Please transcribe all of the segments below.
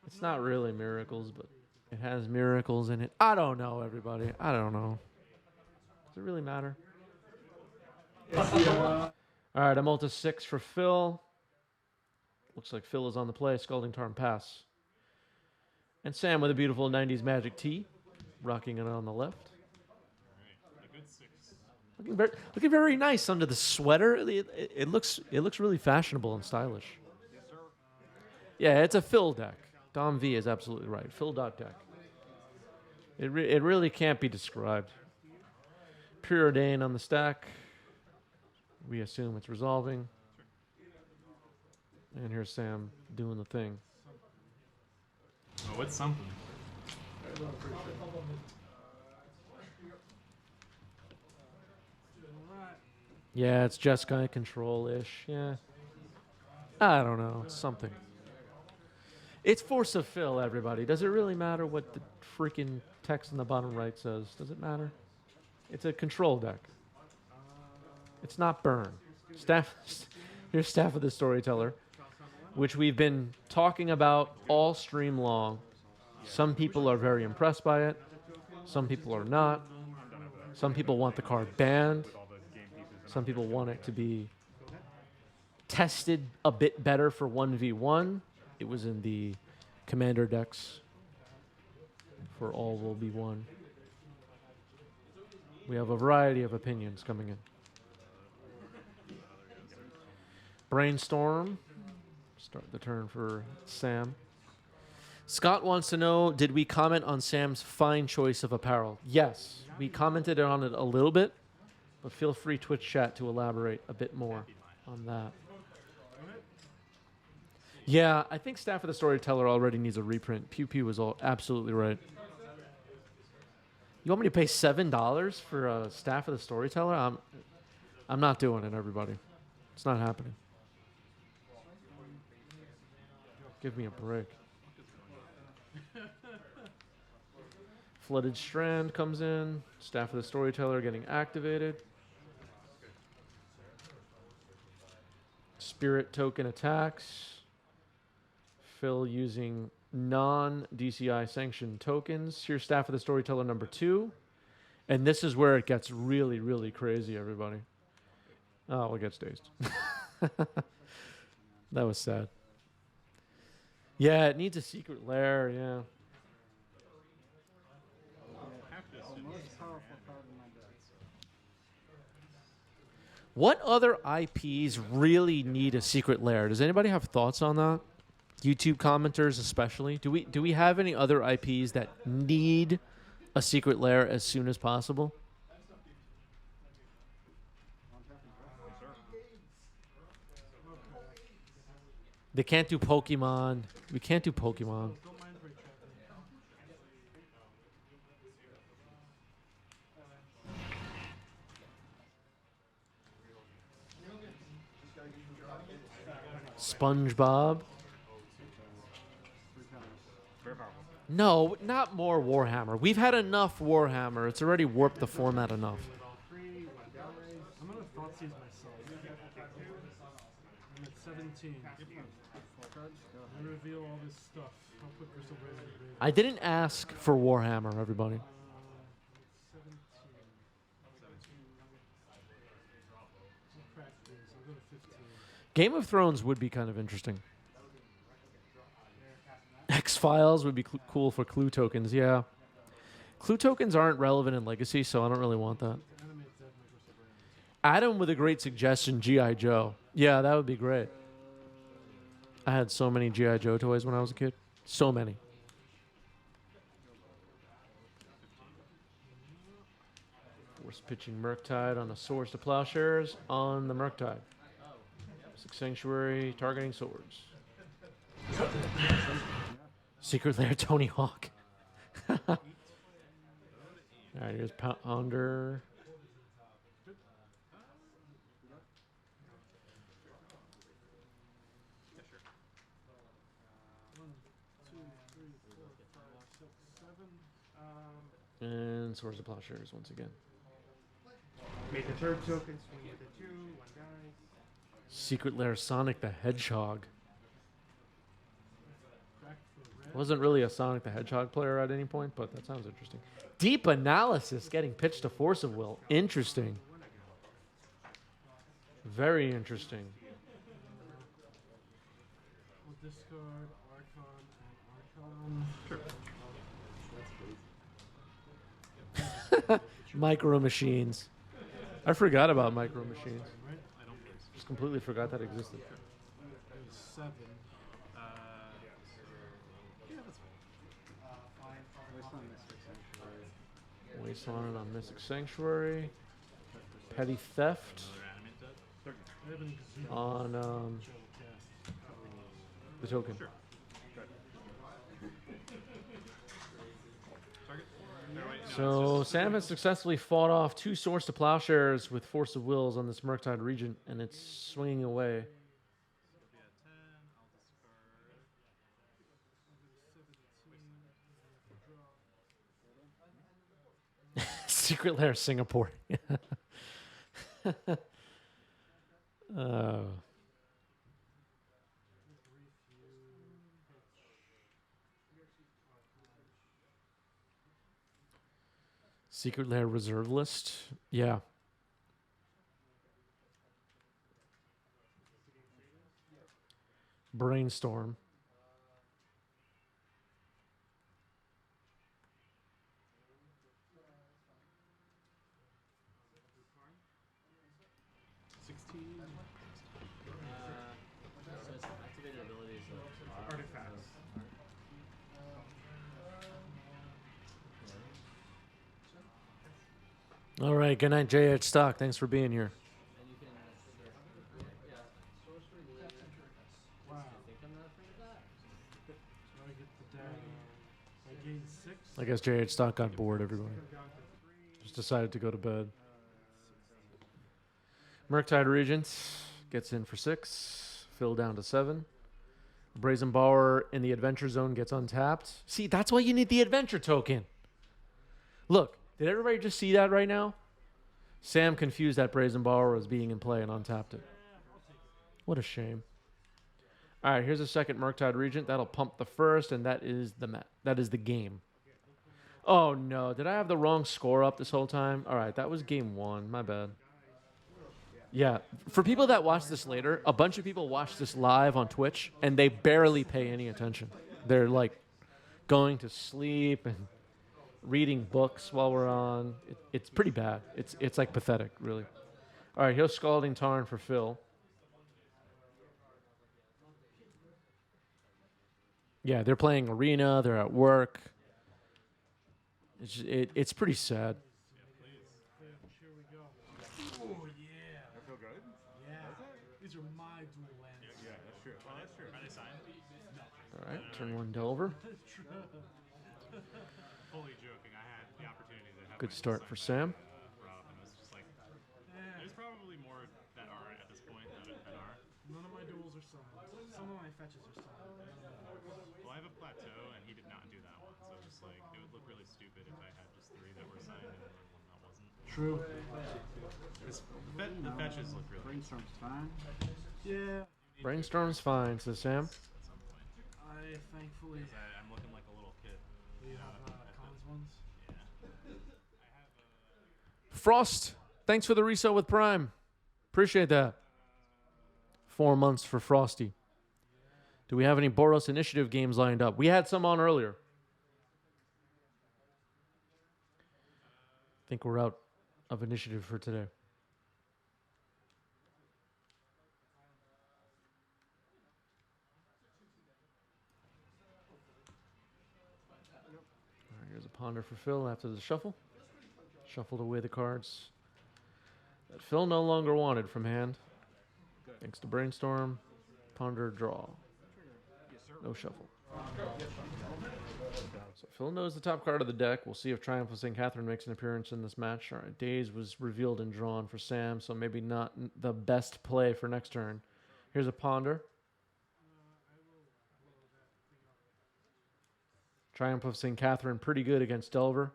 It's not really miracles, but it has miracles in it. I don't know, everybody. I don't know. Does it really matter? All right, I'm ulti 6 for Phil. Looks like Phil is on the play. Scalding Tarn pass. And Sam with a beautiful 90s Magic tee, rocking it on the left. Looking very nice under the sweater. It looks really fashionable and stylish. Yeah, it's a Phil deck. Dom V is absolutely right. Phil dot deck. It really can't be described. Preordain on the stack. We assume it's resolving. And here's Sam doing the thing. Oh, it's something. Yeah, it's Jeskai control-ish. Yeah. I don't know. It's something. It's Force of Phil, everybody. Does it really matter what the freaking text in the bottom right says? Does it matter? It's a control deck. It's not Burn. Here's Staff of the Storyteller, which we've been talking about all stream long. Some people are very impressed by it. Some people are not. Some people want the card banned. Some people want it to be tested a bit better for 1v1. It was in the commander decks for all will be one. We have a variety of opinions coming in. Brainstorm. Start the turn for Sam. Scott wants to know, did we comment on Sam's fine choice of apparel? Yes, we commented on it a little bit, but feel free Twitch chat to elaborate a bit more on that. Yeah, I think Staff of the Storyteller already needs a reprint. Pew Pew was all absolutely right. You want me to pay $7 for a Staff of the Storyteller? I'm not doing it, everybody. It's not happening. Give me a break. Flooded Strand comes in. Staff of the Storyteller getting activated. Spirit token attacks. Phil using non-DCI sanctioned tokens. Here's Staff of the Storyteller number 2. And this is where it gets really, really crazy, everybody. Oh, it gets dazed. That was sad. Yeah, it needs a secret lair, yeah. What other IPs really need a secret lair? Does anybody have thoughts on that? YouTube commenters especially. Do we have any other IPs that need a secret lair as soon as possible? They can't do Pokemon. We can't do Pokemon. SpongeBob. No, not more Warhammer. We've had enough Warhammer. It's already warped the format enough. I'm gonna Thoughtseize myself. I'm at 17. I reveal all this stuff. I'll put Crystal Blaze in the grave. I didn't ask for Warhammer, everybody. 17. I'll crack these. I'll go to 15. Game of Thrones would be kind of interesting. X-Files would be cool for clue tokens, yeah. Clue tokens aren't relevant in Legacy, so I don't really want that. Adam with a great suggestion, G.I. Joe. Yeah, that would be great. I had so many G.I. Joe toys when I was a kid. So many. Force pitching Murktide on a Swords to Plowshares on the Murktide. Six Sanctuary, targeting swords. Secret Lair Tony Hawk. Alright, here's Pounder. And Swords to Plowshares once again. Make the third token, swing with the 2, 1 dies. Secret Lair Sonic the Hedgehog. Wasn't really a Sonic the Hedgehog player at any point, but that sounds interesting. Deep analysis getting pitched to Force of Will. Interesting. Very interesting. We'll discard Archon and Archon. Micro Machines. I forgot about Micro Machines. Right? Just completely forgot that existed. It was 7. Wasteland on Mystic Sanctuary. Petty Theft I have an Exude on cast. the token. So Sam has successfully fought off 2 Swords to Plowshares with Force of Wills on this Murktide Regent, and it's swinging away. Secret Lair Singapore. Oh. Secret Lair reserve list. Yeah. Brainstorm. Artifacts. All right. Good night, JH Stock. Thanks for being here. Wow. So I get the data. I gain 6. I guess JH Stock got bored, everybody. Down to 3. Just decided to go to bed. Murktide Regent gets in for 6. Phil down to 7. Brazen Bower in the Adventure Zone gets untapped. See, that's why you need the Adventure token. Look, did everybody just see that right now? Sam confused that Brazen Bower as being in play and untapped it. What a shame. All right, here's a second Murktide Regent. That'll pump the first, and that is the game. Oh, no. Did I have the wrong score up this whole time? All right, that was game 1. My bad. Yeah, for people that watch this later, a bunch of people watch this live on Twitch, and they barely pay any attention. They're, like, going to sleep and reading books while we're on. It's pretty bad. It's like, pathetic, really. All right, here's Scalding Tarn for Phil. Yeah, they're playing Arena. They're at work. It's pretty sad. Here we go. Oh, yeah. I feel good. Yeah. These are my dual lands. Yeah, that's true. Oh, that's true. Are they signed? All right, turn 1 Delver. Fully joking. I had the opportunity to have Good my start signed for by, Sam. Rob, and it was just like, Yeah. there's probably more that aren't at this point that are. None of my duels are signed. Some of my fetches are signed. Well, I have a plateau, and he did not do that one, so it's like it would look really stupid if I had just 3 that were signed and then one that wasn't. True. The fetches look really. Brainstorm's fine. Yeah. Brainstorm's fine, says Sam. I thankfully I'm looking like a little kid. we have cons ones. Frost, thanks for the resale with Prime. Appreciate that. 4 months for Frosty. Do we have any Boros Initiative games lined up? We had some on earlier. I think we're out of initiative for today. All right, here's a ponder for Phil after the shuffle. Shuffled away the cards that Phil no longer wanted from hand. Thanks to Brainstorm. Ponder, draw. No shuffle. So Phil knows the top card of the deck. We'll see if Triumph of St. Catherine makes an appearance in this match. All right, Days was revealed and drawn for Sam, so maybe not the best play for next turn. Here's a Ponder. Triumph of St. Catherine, pretty good against Delver.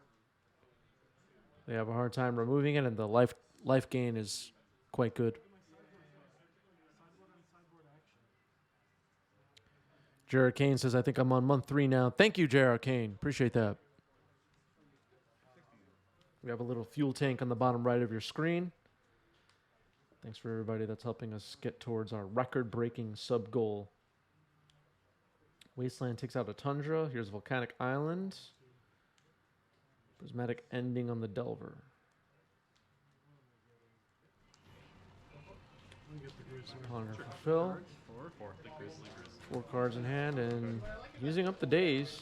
They have a hard time removing it, and the life gain is quite good. Jared Kane says, I think I'm on month 3 now. Thank you, Jared Kane. Appreciate that. We have a little fuel tank on the bottom right of your screen. Thanks for everybody that's helping us get towards our record-breaking sub goal. Wasteland takes out a Tundra. Here's Volcanic Island. Prismatic Ending on the Delver. Ponder for Phil. Four. The Grizzly. 4 cards in hand and using up the days.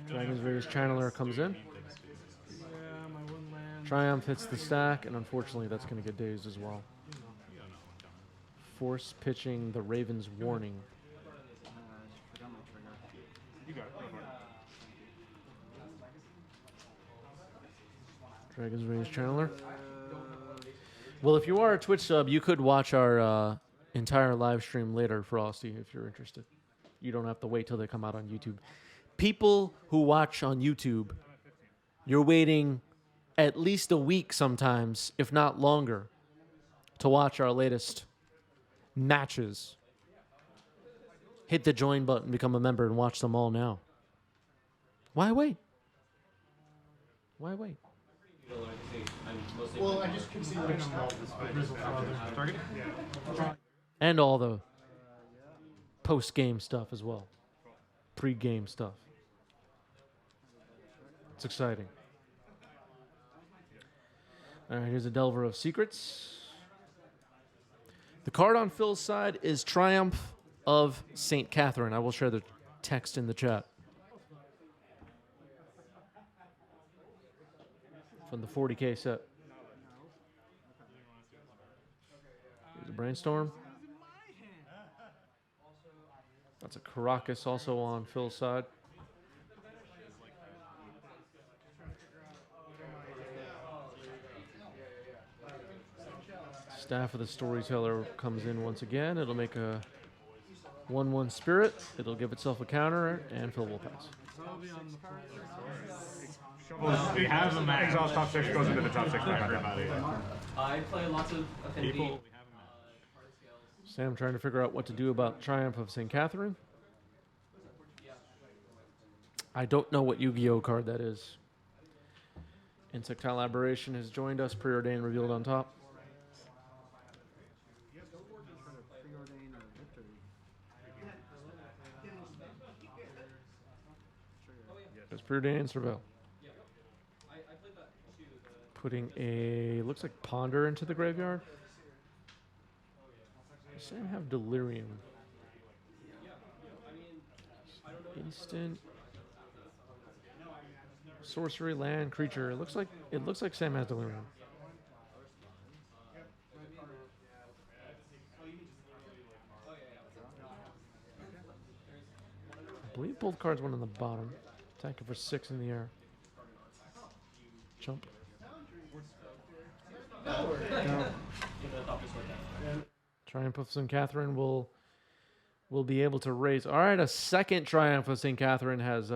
Dragon's Rage Channeler comes in. Yeah, my one land. Triumph hits the stack, and unfortunately that's going to get dazed as well. Force pitching the Raven's Warning. You got it. Go for it. Dragon's Rage Channeler. Well, if you are a Twitch sub, you could watch our entire live stream later, Frosty, if you're interested. You don't have to wait till they come out on YouTube. People who watch on YouTube, you're waiting at least a week sometimes, if not longer, to watch our latest matches. Hit the join button, become a member, and watch them all now. Why wait? Why wait? Well, I just considered Target? Yeah. And all the post-game stuff as well. Pre-game stuff. It's exciting. All right, here's a Delver of Secrets. The card on Phil's side is Triumph of St. Catherine. I will share the text in the chat. From the 40K set. Here's a Brainstorm. That's a Caracas also on Phil's side. Staff of the Storyteller comes in once again. It'll make a 1/1 Spirit. It'll give itself a counter, and Phil will pass. We have a match. Exhaust top 6 goes into the top 6. Everybody. I play lots of affinity. People. We have a match. Sam trying to figure out what to do about Triumph of St. Catherine. I don't know what Yu-Gi-Oh card that is. Insectile Aberration has joined us. Preordained revealed on top. There's Preordained Surveil. I played that too. Putting a, looks like Ponder into the graveyard. Does Sam have Delirium? Instant. Sorcery, land, creature. It looks like Sam has Delirium. I believe both cards went on the bottom. Attacking for 6 in the air. Jump. Triumph of St. Catherine will be able to raise. All right, a second Triumph of St. Catherine has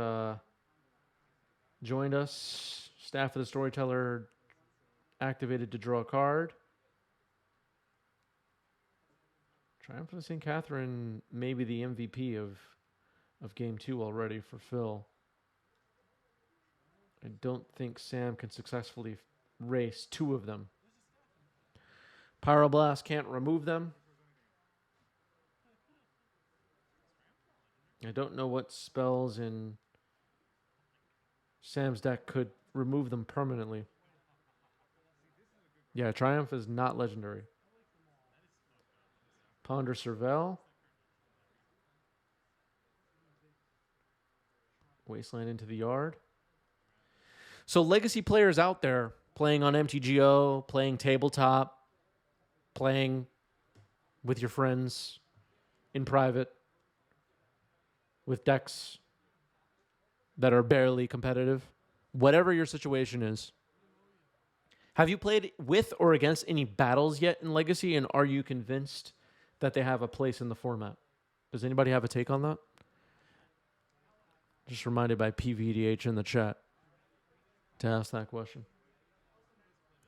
joined us. Staff of the Storyteller activated to draw a card. Triumph of St. Catherine may be the MVP of Game 2 already for Phil. I don't think Sam can successfully race 2 of them. Pyroblast can't remove them. I don't know what spells in Sam's deck could remove them permanently. Yeah, Triumph is not legendary. Ponder Surveil. Wasteland into the yard. So legacy players out there playing on MTGO, playing tabletop, playing with your friends in private, with decks that are barely competitive, whatever your situation is. Have you played with or against any battles yet in Legacy, and are you convinced that they have a place in the format? Does anybody have a take on that? Just reminded by PVDH in the chat to ask that question.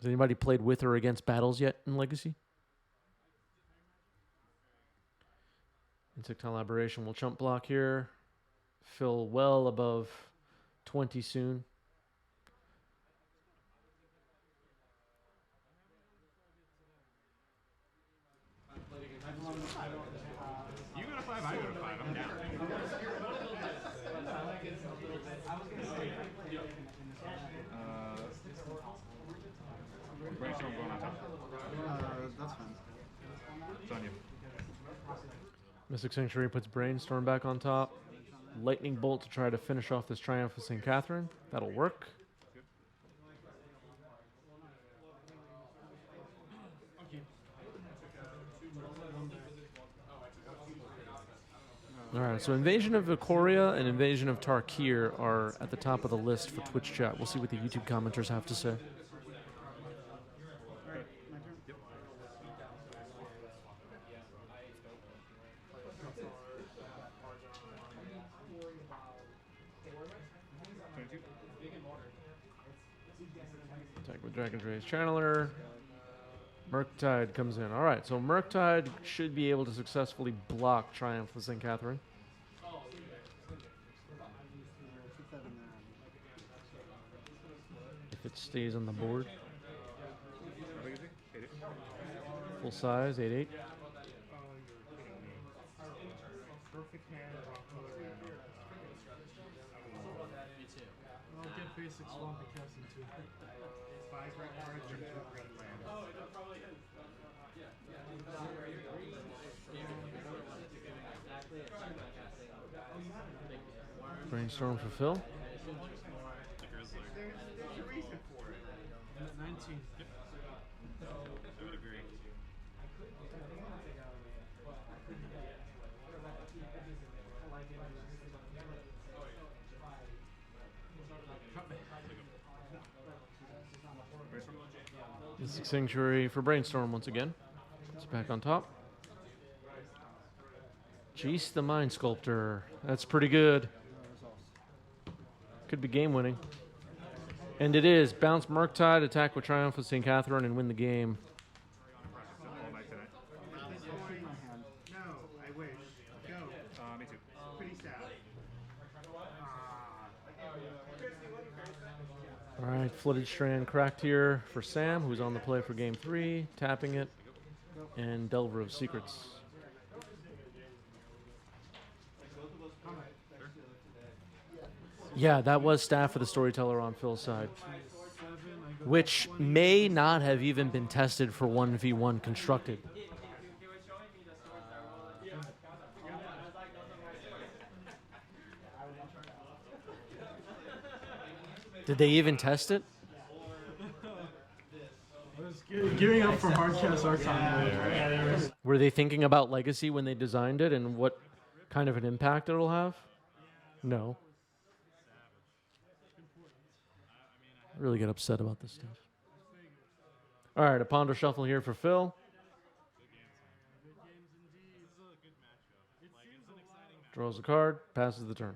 Has anybody played with or against battles yet in Legacy? Insectile Aberration will chump block here. Fill well above 20 soon. You go to 5, I go to 5. I'm down. Brainstorm going on top. That's fine. It's on you. Mystic Sanctuary puts Brainstorm back on top. Lightning Bolt to try to finish off this Triumph of St. Catherine. That'll work. All right, so Invasion of Ikoria and Invasion of Tarkir are at the top of the list for Twitch chat. We'll see what the YouTube commenters have to say. Attack with Dragon's Rage Channeler. Murktide comes in. All right, so Murktide should be able to successfully block Triumph of St. Catherine. If it stays on the board. Full size, 8/8. Perfect man. I'll get basic Swampy Casting too. 5 red cards and 2 green lands. Brainstorm for Phil. There's a reason for it. I'm at 19. I would agree. Mystic Sanctuary for Brainstorm once again. It's back on top. Jace the Mind Sculptor. That's pretty good. Could be game winning. And it is. Bounce Murktide, attack with Triumph of St. Catherine, and win the game. All night tonight. At this point, no, I wish. Go. Me too. Pretty sad. All right, Flooded Strand cracked here for Sam, who's on the play for game 3, tapping it, and Delver of Secrets. Yeah, that was Staff of the Storyteller on Phil's side, which may not have even been tested for 1v1 constructed. Did they even test it? Gearing up for Hardcast Archon. Were they thinking about Legacy when they designed it and what kind of an impact it'll have? No. I really get upset about this stuff. All right, a Ponder Shuffle here for Phil. Draws a card, passes the turn.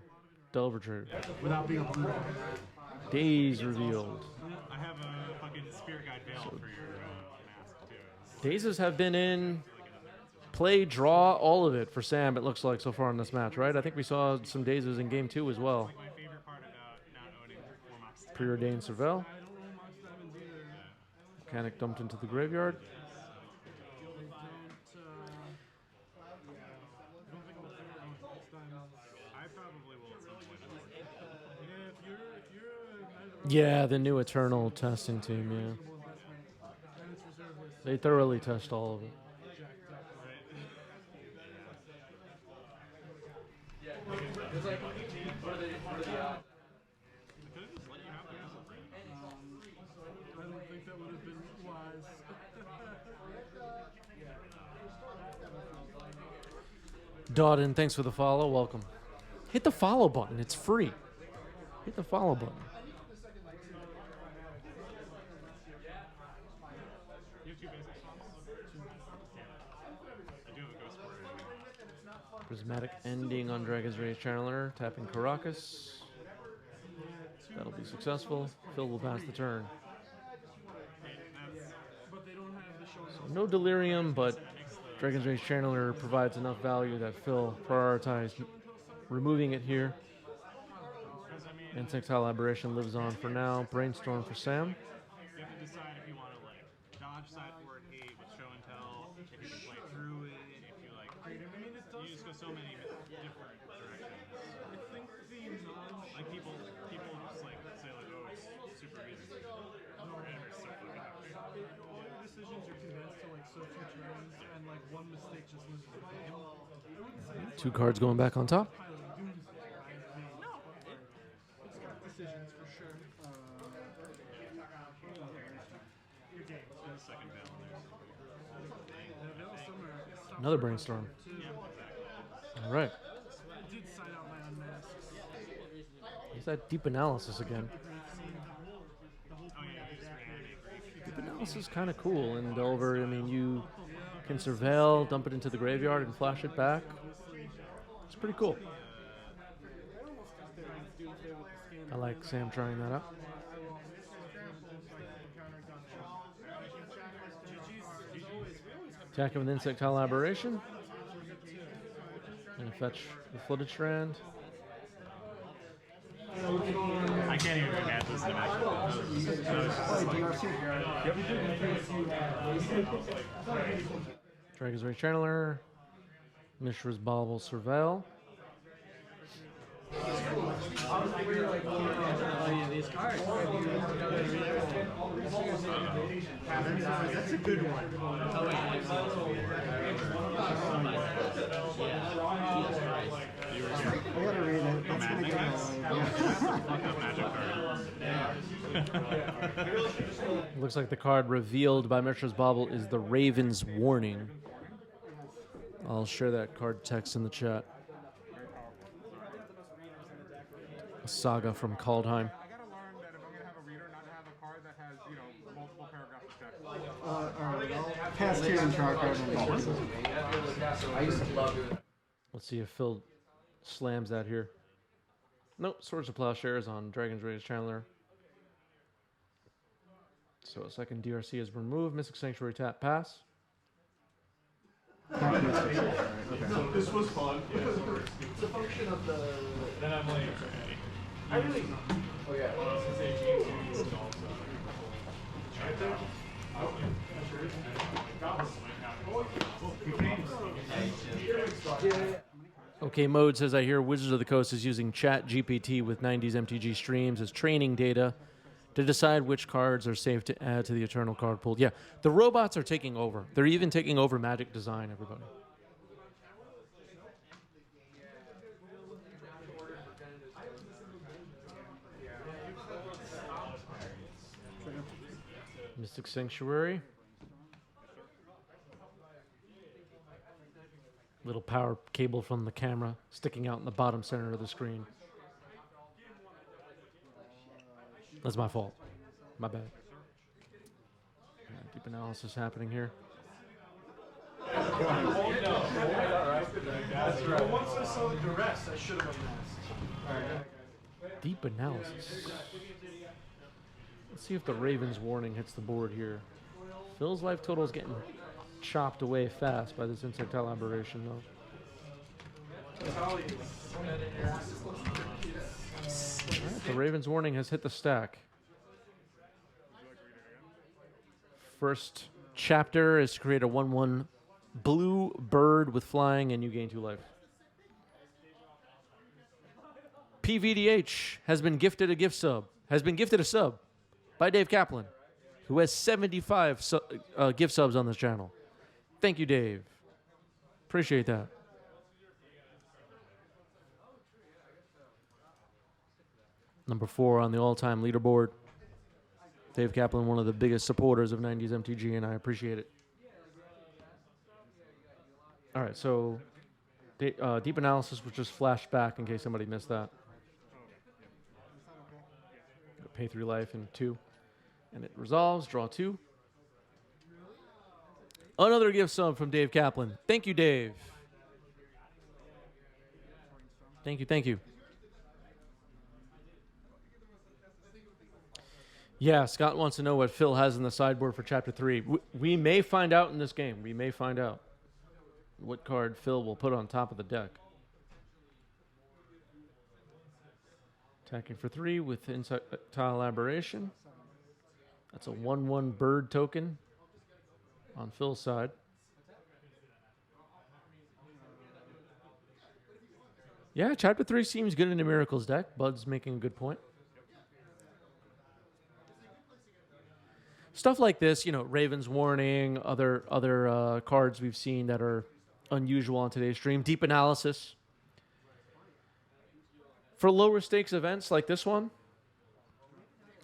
Delver trigger. Without being a blue. Days revealed. I have a fucking Spirit Guide Veil for your mask too. Dazes have been in play, draw, all of it for Sam, it looks like, so far in this match, right? I think we saw some Dazes in game 2 as well. My favorite part about not owning 4 Mox. Preordained Cervelle. Mechanic dumped into the graveyard. I probably will at some point. Yeah, the new Eternal testing team, yeah. They thoroughly test all of it. I don't think that would have been wise. Dawden, thanks for the follow. Welcome. Hit the follow button. It's free. Hit the follow button. You have 2 basic swamps? I do have a Ghost Warrior. Prismatic ending on Dragon's Rage Channeler. Tapping Caracas. That'll be successful. Phil will pass the turn. No Delirium, but Dragon's Rage Channeler provides enough value that Phil prioritized removing it here. Insectile Aberration lives on for now. Brainstorm for Sam. You have to decide if you want to like dodge sideboard 8 with show and tell, if you can play through it, if you like. You just go so many different directions. I think the Like people just like say like, oh, it's super easy. And it's so fucking hard. all your decisions are condensed to like so few turns, and like one mistake just loses the game. I wouldn't say it's Two cards going back on top. highly doomsday, right? I mean, it's got decisions for sure. Your game. The second veil in there. Another Brainstorm. All right. I did sign out my unmasks. Is that Deep Analysis again? Oh yeah, you just ran Deep Analysis is kind of cool. And over, I mean, you can surveil, dump it into the graveyard, and flash it back. It's pretty cool. I like Sam trying that out. Attack with Insectile Aberration. And fetch the Flooded Strand. I can't even imagine this in a match. Dragon's Rage Channeler. Mishra's Bauble Surveil. These cards. That's a good one. Oh, wait, I've I gotta read it. That's gonna get Looks like the card revealed by Mishra's Bauble is the Raven's Warning. I'll share that card text in the chat. A saga from Kaldheim. I gotta learn that if I'm gonna have a reader, not to have a card that has, you know, multiple paragraphs of text. alright, I'll pass here and draw a card and I used to love doing that. Let's see if Phil slams that here. Nope, Swords of Plowshares on Dragon's Rage Channeler. So a second DRC is removed. Mystic Sanctuary tap pass. This was fun. It's a function of the. Then I'm like, I really. Oh yeah. Okay, Mode says, I hear Wizards of the Coast is using Chat GPT with 90s MTG streams as training data to decide which cards are safe to add to the Eternal card pool. Yeah, the robots are taking over. They're even taking over Magic Design, everybody. Mystic Sanctuary. Little power cable from the camera sticking out in the bottom center of the screen. That's my fault. My bad. Deep analysis happening here. Once I saw the duress, I should have unmasked. Deep analysis. Let's see if the Raven's Warning hits the board here. Phil's life total is getting chopped away fast by this Insectile Aberration, though. Alright, the Raven's Warning has hit the stack. First chapter is to create a 1/1 blue bird with flying, and you gain 2 life. PVDH has been gifted a gift sub. Has been gifted a sub by Dave Kaplan, who has 75 gift subs on this channel. Thank you, Dave. Appreciate that. Number 4 on the all-time leaderboard. Dave Kaplan, one of the biggest supporters of 90s MTG, and I appreciate it. All right, so Deep Analysis was just flashed back in case somebody missed that. Pay 3 life and 2. And it resolves, draw 2. Another gift sub from Dave Kaplan. Thank you, Dave. Thank you, thank you. Yeah, Scott wants to know what Phil has in the sideboard for Chapter 3. We may find out in this game. We may find out what card Phil will put on top of the deck. Attacking for 3 with Insectile Aberration. That's a 1/1 bird token on Phil's side. Yeah, Chapter 3 seems good in a Miracles deck. Bud's making a good point. Stuff like this, you know, Raven's Warning, other cards we've seen that are unusual on today's stream. Deep Analysis. For lower stakes events like this one,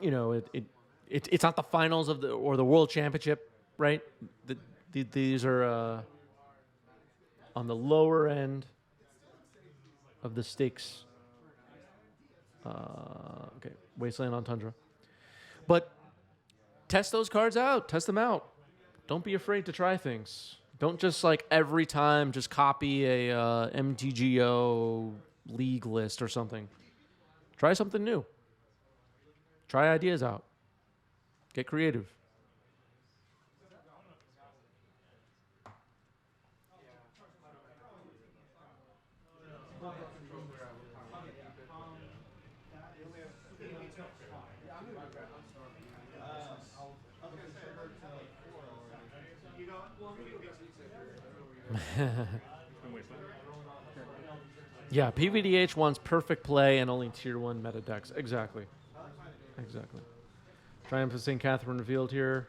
you know, it's not the finals of the or the World Championship, right? These are on the lower end of the stakes. Okay, Wasteland on Tundra. But test those cards out. Test them out. Don't be afraid to try things. Don't just like every time just copy a MTGO league list or something. Try something new. Try ideas out. Get creative. Yeah, PVDH wants perfect play and only tier 1 meta decks. Exactly. Exactly. Triumph of St. Catherine revealed here.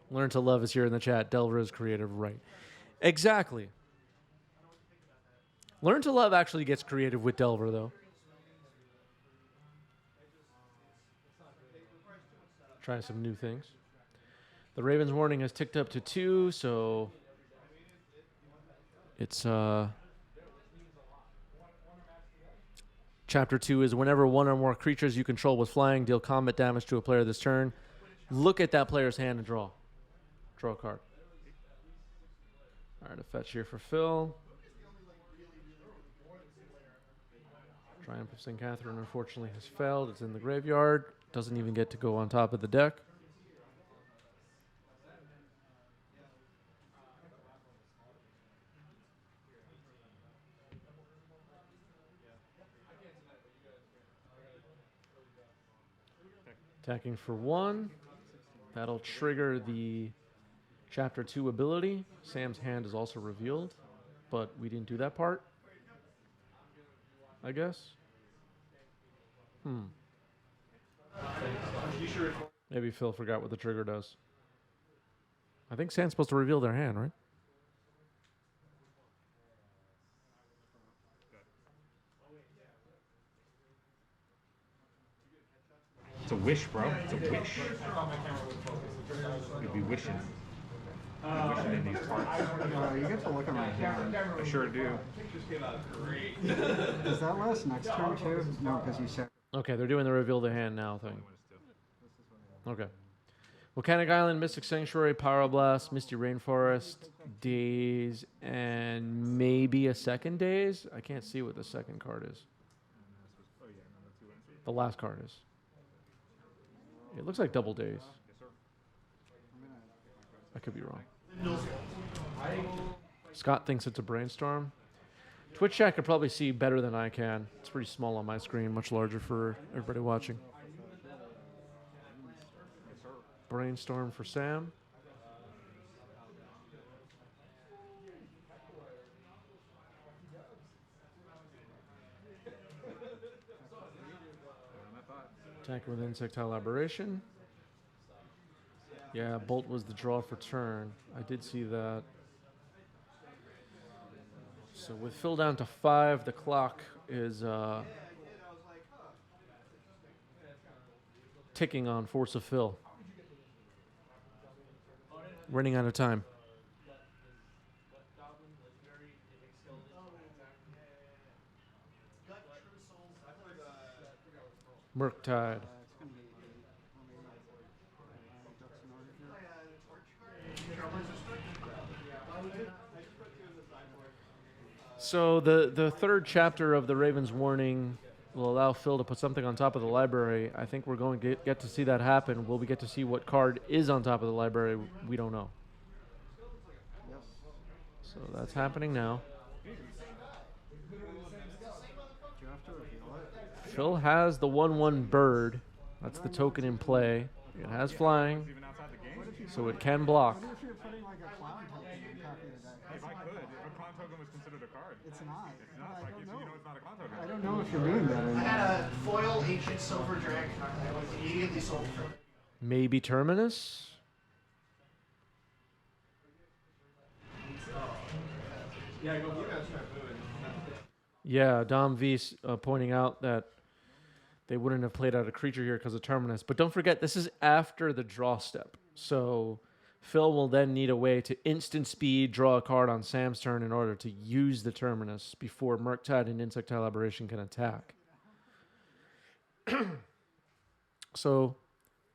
Learn to Love is here in the chat. Delver is creative, right. Exactly. Learn to Love actually gets creative with Delver, though. Try some new things. The Raven's Warning has ticked up to 2, so it's Chapter 2 is whenever one or more creatures you control with flying deal combat damage to a player this turn, look at that player's hand and draw. Draw a card. All right, a fetch here for Phil. Triumph of St. Catherine unfortunately has failed. It's in the graveyard. Doesn't even get to go on top of the deck. Attacking for 1. That'll trigger the Chapter 2 ability. Sam's hand is also revealed, but we didn't do that part, I guess. Maybe Phil forgot what the trigger does. I think Sam's supposed to reveal their hand, right? It's a wish, bro. It's a wish. You'd be wishing. You'd be wishing in these parts. You get to look at my hand. I sure do. Does that last next turn too? No, because you said. Okay, they're doing the reveal the hand now thing. Okay. Volcanic Island, Mystic Sanctuary, Pyroblast, Misty Rainforest, Daze, and maybe a second Daze? I can't see what the second card is. The last card is. It looks like double Daze. I could be wrong. Scott thinks it's a brainstorm. Twitch chat could probably see better than I can. It's pretty small on my screen, much larger for everybody watching. Brainstorm for Sam. Attacking with Insectile Aberration. Yeah, Bolt was the draw for turn. I did see that. So with Phil down to 5, the clock is ticking on Force of Phil. Running out of time. Murktide. So the third chapter of the Raven's Warning will allow Phil to put something on top of the library. I think we're going to get to see that happen. Will we get to see what card is on top of the library? We don't know. So that's happening now. Do you have to reveal it? Phil has the 1/1 bird. That's the token in play. It has flying, Even outside the game. so it can block. What if you're putting like a clown token on top of your deck? If I could, if a clown token was considered a card. It's not. It's not. I Like, don't you know. know it's not a clown token. I don't know if you're doing that or I not. had a foil ancient silver dragon that was immediately sold for. Maybe Terminus? Yeah, Dom V pointing out that they wouldn't have played out a creature here because of Terminus. But don't forget, this is after the draw step. So Phil will then need a way to instant speed draw a card on Sam's turn in order to use the Terminus before Murktide and Insectile Aberration can attack. So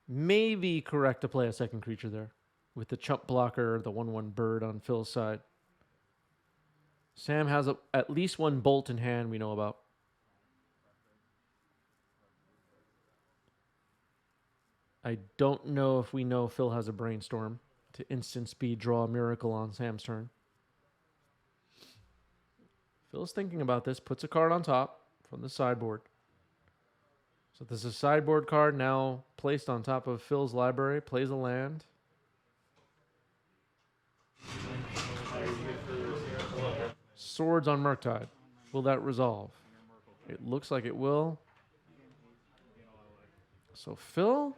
maybe correct to play a second creature there with the chump blocker, the 1/1 bird on Phil's side. Sam has at least one bolt in hand we know about. I don't know if we know Phil has a brainstorm to instant speed draw a miracle on Sam's turn. Phil's thinking about this, puts a card on top from the sideboard. So this is a sideboard card now placed on top of Phil's library, plays a land. Swords on Murktide. Will that resolve? It looks like it will. So Phil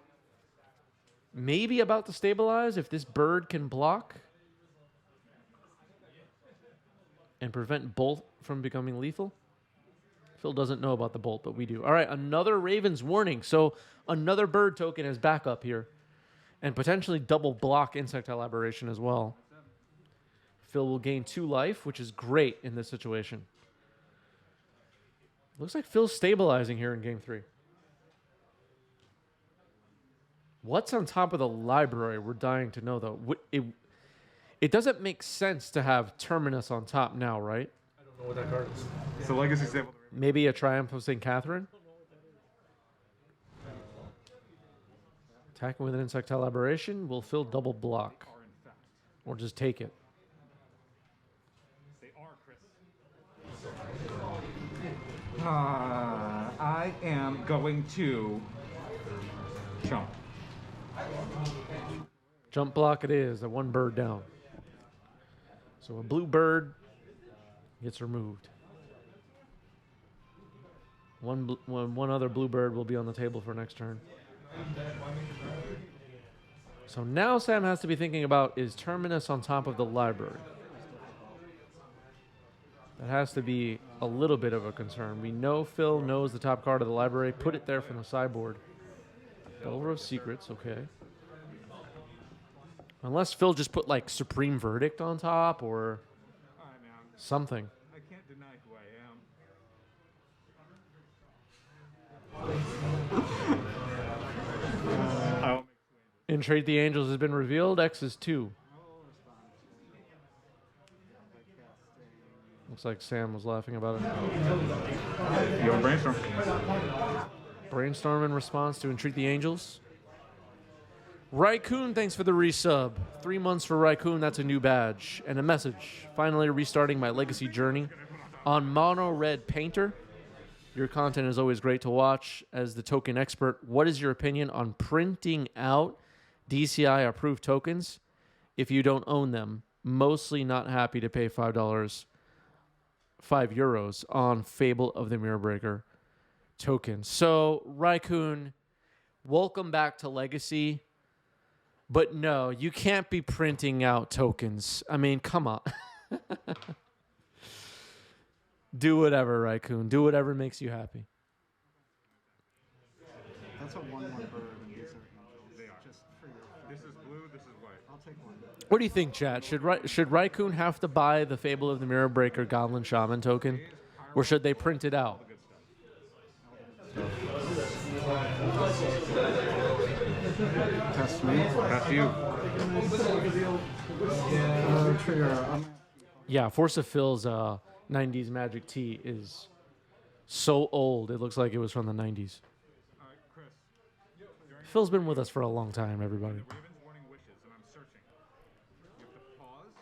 maybe about to stabilize if this bird can block and prevent Bolt from becoming lethal. Phil doesn't know about the Bolt, but we do. All right, another Raven's Warning. So another bird token as backup here. And potentially double block Insectile Aberration as well. Phil will gain 2 life, which is great in this situation. Looks like Phil's stabilizing here in Game 3. What's on top of the library? We're dying to know, though. It doesn't make sense to have Terminus on top now, right? I don't know what that card is. So Legacy's able to. Maybe a Triumph of St. Catherine? Attacking with an Insectile Aberration will Phil double block. Or just take it. They are, Chris. I am going to jump. Jump block it is, a 1 bird down. So a blue bird gets removed. One other blue bird will be on the table for next turn. So now Sam has to be thinking about, is Terminus on top of the library? That has to be a little bit of a concern. We know Phil knows the top card of the library. Put it there from the sideboard. Delver of Secrets, okay. Unless Phil just put like Supreme Verdict on top or All right, man. something. I can't deny who I am. Entreat the Angels has been revealed. X is 2. Looks like Sam was laughing about it. You have a brainstorm. Brainstorm in response to Entreat the Angels. Raikkoon, thanks for the resub. 3 months for Raikkoon, that's a new badge. And a message. Finally restarting my legacy journey on Mono Red Painter. Your content is always great to watch. As the token expert, what is your opinion on printing out DCI approved tokens if you don't own them? Mostly not happy to pay €5 on Fable of the Mirrorbreaker token. So, Raikkoon, welcome back to Legacy. But no, you can't be printing out tokens. I mean, come on. Do whatever, Raikkoon. Do whatever makes you happy. That's a 1/1 bird, and these are angels. They are. Just for your. This is blue, this is white. I'll take one. What do you think, chat? Should Raikkoon have to buy the Fable of the Mirrorbreaker Goblin Shaman token? Or should they print it out? Test me. That's you. Trigger. Yeah, Force of Phil's 90s Magic tee is so old. It looks like it was from the 90s. All right, Chris. Phil's been with us for a long time, everybody. The Ravens warning wishes, and I'm searching. You have to pause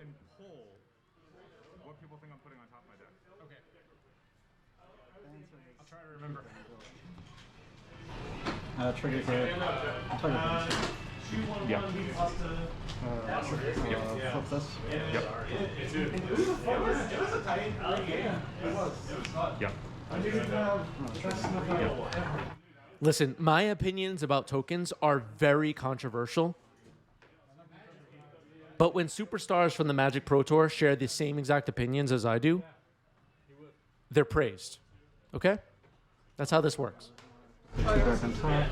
and pull what people think I'm putting on top of my deck. Okay. I'll try to remember. Trigger hit. Target. Yeah. Flip this. Yep. Listen, my opinions about tokens are very controversial. But when superstars from the Magic Pro Tour share the same exact opinions as I do, they're praised. Okay? That's how this works. Put you back on top.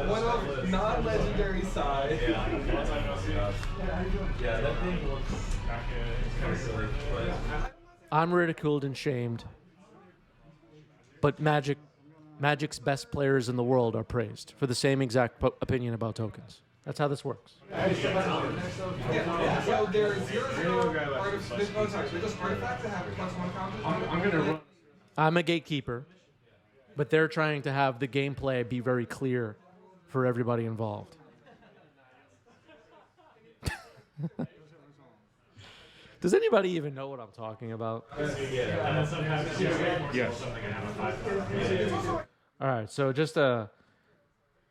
One of non-legendary side. I'm ridiculed and shamed. But Magic's best players in the world are praised for the same exact opinion about tokens. That's how this works. So there's 0 artifacts. They're just artifacts that have +1 counter. I'm gonna run. I'm a gatekeeper, but they're trying to have the gameplay be very clear for everybody involved. Does anybody even know what I'm talking about? Yes. All right, so just a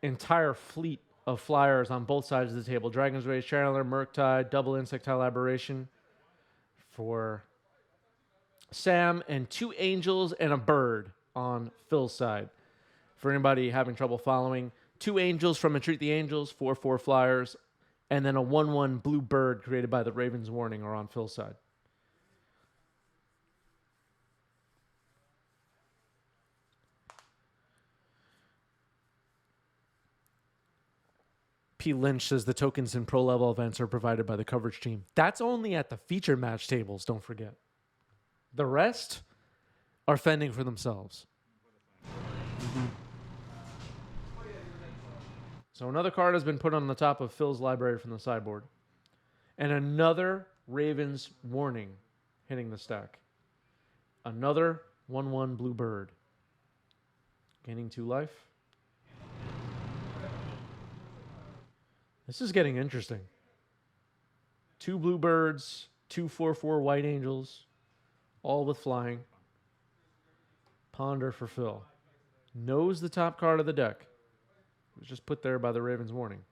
entire fleet of flyers on both sides of the table. Dragon's Rage, Channeler, Murktide, Double Insectile Aberration for Sam, and 2 angels and a bird on Phil's side. For anybody having trouble following, 2 angels from Entreat the Angels, 4/4 flyers, and then a 1/1 blue bird created by the Ravens Warning are on Phil's side. P. Lynch says the tokens in pro level events are provided by the coverage team. That's only at the feature match tables, don't forget. The rest are fending for themselves. So another card has been put on the top of Phil's library from the sideboard. And another Ravens Warning hitting the stack. Another 1/1 blue bird. Gaining 2 life. This is getting interesting. 2 blue birds, 2 4/4 white angels, all with flying. Ponder for Phil. Knows the top card of the deck. It was just put there by the Ravens Warning.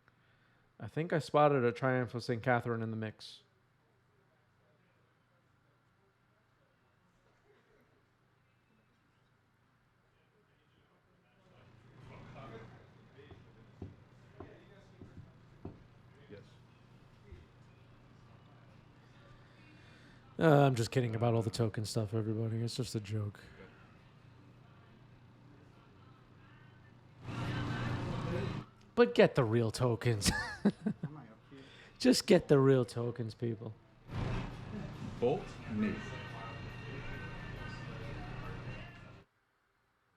I think I spotted a Triumph of St. Catherine in the mix. I'm just kidding about all the token stuff, everybody. It's just a joke. But get the real tokens. Just get the real tokens, people. Bolt me.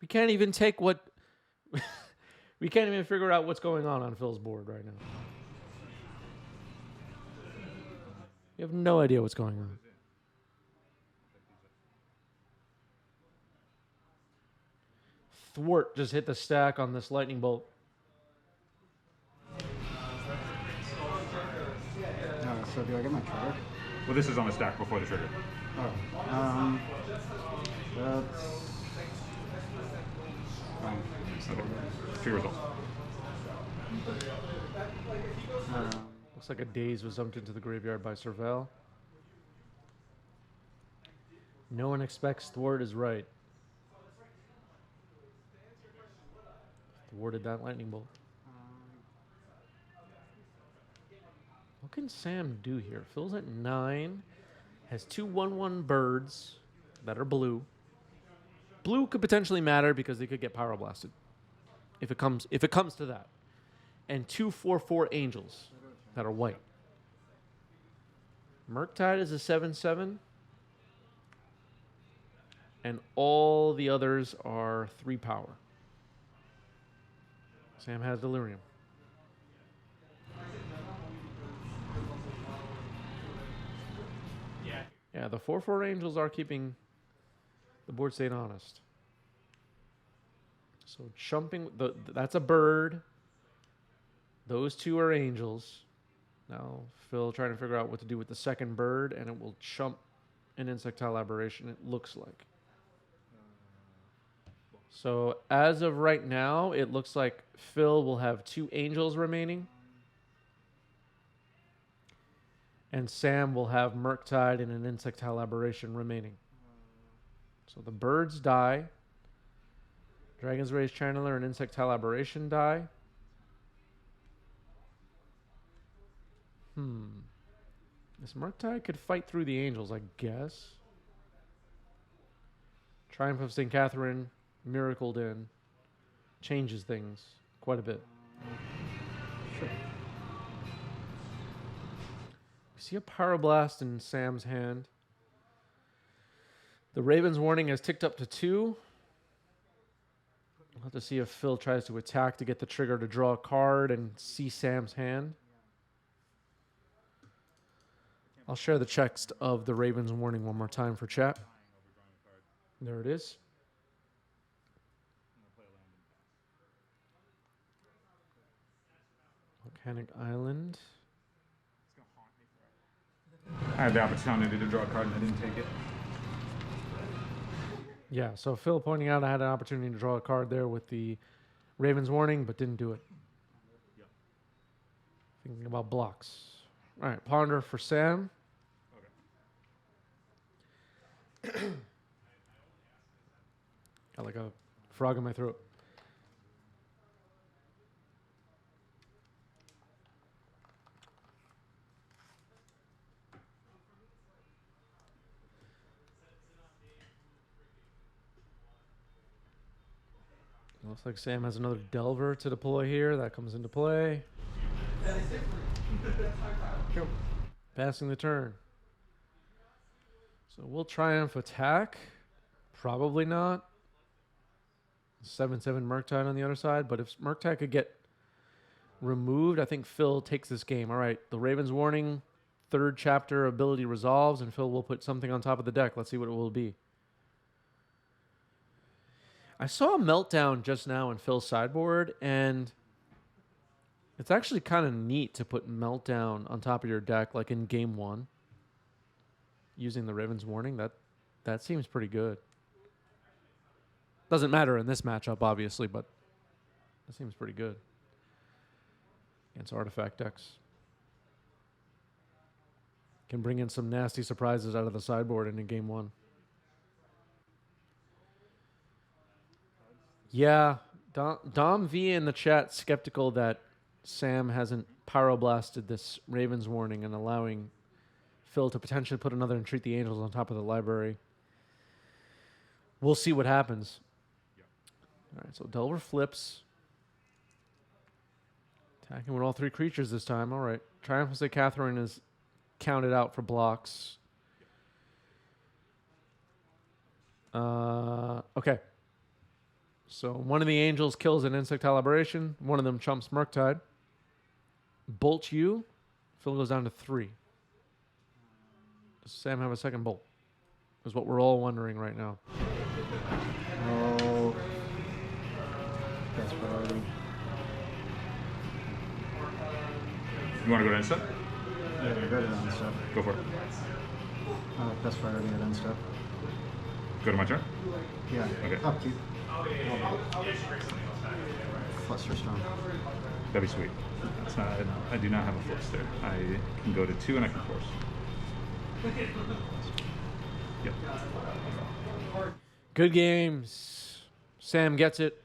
We can't even take what... we can't even figure out what's going on Phil's board right now. You have no idea what's going on. Thwart just hit the stack on this lightning bolt. So do I get my trigger? Well, this is on the stack before the trigger. Oh. That's fine. Okay. 2 results. Looks like a daze was dumped into the graveyard by Serval. No one expects Thwart is right. Thwarted that lightning bolt. What can Sam do here? Phil's at 9. Has 2 1/1 birds that are blue. Blue could potentially matter because they could get power blasted. If it comes to that. And 2 4/4 angels that are white. Murktide is a 7/7. And all the others are 3 power. Sam has Delirium. Yeah, the 4/4 angels are keeping the board state honest. So chumping, that's a bird. Those two are angels. Now Phil trying to figure out what to do with the second bird, and it will chump an insectile aberration, it looks like. So as of right now, it looks like Phil will have 2 angels remaining. And Sam will have Murktide and an insectile aberration remaining. So the birds die. Dragon's Rage Channeler and insectile aberration die. This Murktide could fight through the angels, I guess. Triumph of St. Catherine, miracled in, changes things quite a bit. Sure. You see a Pyroblast in Sam's hand. The Raven's Warning has ticked up to 2. We'll have to see if Phil tries to attack to get the trigger to draw a card and see Sam's hand. I'll share the text of the Raven's Warning one more time for chat. There it is. Volcanic Island. I had the opportunity to draw a card and I didn't take it. Yeah, so Phil pointing out I had an opportunity to draw a card there with the Raven's Warning, but didn't do it. Thinking about blocks. All right, Ponder for Sam. Got like a frog in my throat. Looks like Sam has another Delver to deploy here. That comes into play. Passing the turn. So we'll Triumph attack. Probably not. 7/7 Murktide on the other side. But if Murktide could get removed, I think Phil takes this game. All right, the Raven's Warning, 3rd chapter ability resolves, and Phil will put something on top of the deck. Let's see what it will be. I saw a Meltdown just now in Phil's sideboard, and it's actually kind of neat to put Meltdown on top of your deck, like in game 1, using the Raven's Warning. That seems pretty good. Doesn't matter in this matchup, obviously, but that seems pretty good against artifact decks. Can bring in some nasty surprises out of the sideboard in game 1. Yeah, Dom V in the chat skeptical that Sam hasn't pyroblasted this Raven's Warning and allowing Phil to potentially put another Entreat the Angels on top of the library. We'll see what happens. All right, so Delver flips. Attacking with all 3 creatures this time. All right. Triumph of St. Catherine is counted out for blocks. Okay. So one of the angels kills an insectile aberration. One of them chumps Murktide. Bolt you. Phil goes down to 3. Does Sam have a second bolt? Is what we're all wondering right now. Oh. That's priority. You want to go to instant? Yeah, go to that stuff. Go for it. That's priority to that stuff. Go to my turn? Yeah. Okay. Upkeep. Flusterstorm. That'd be sweet. That's not, I do not have a fluster. I can go to 2 and I can force. Yep. Good games. Sam gets it.